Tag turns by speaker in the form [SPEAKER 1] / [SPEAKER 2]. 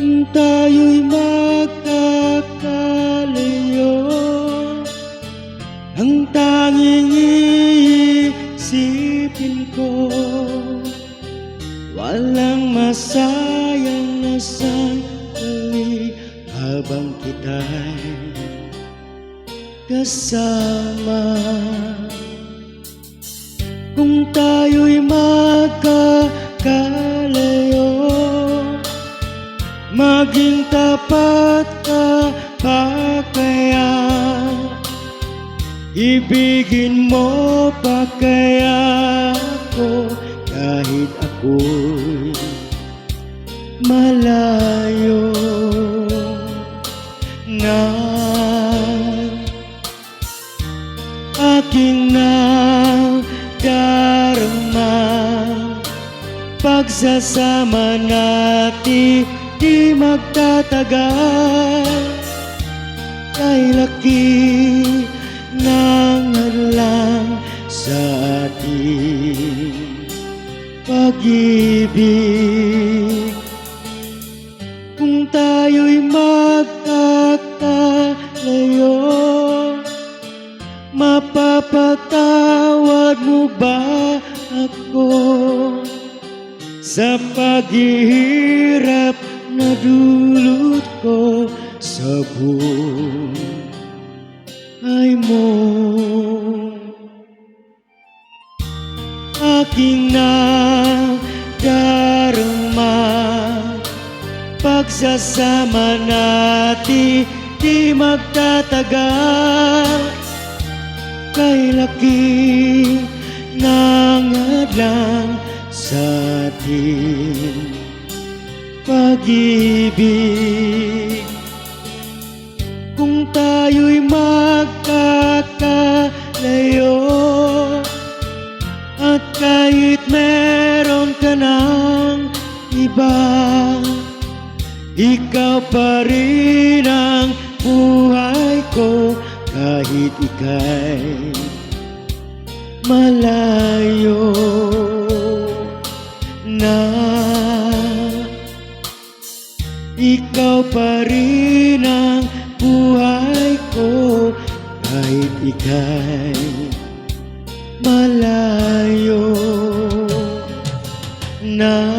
[SPEAKER 1] kung tayo'y magkakalayo, ang tanging iisipin ko, walang masayang na sandali habang kita'y kasama. Kung tayo'y magkakalayo, maging tapat ka pa kaya? Ibigin mo pa kaya ako kahit ako'y malayo na? Aking nadarama, pagsasama natin di magtatagal. Kay laki ng hadlang sa ating pag-ibig. Kung tayo'y magkakalayo, mapapatawad mo ba ako sa paghihirap na dulot ko sa buhay mo? Aking nadarama, pagsasama natin di magtatagal. Kay laki ng hadlang sa ating pag-ibig. Kung tayo'y magkakalayo, at kahit meron ka ng iba, ikaw pa rin ang buhay ko kahit ika'y malayo na. Ikaw pa rin ang buhay ko kahit ika'y malayo na.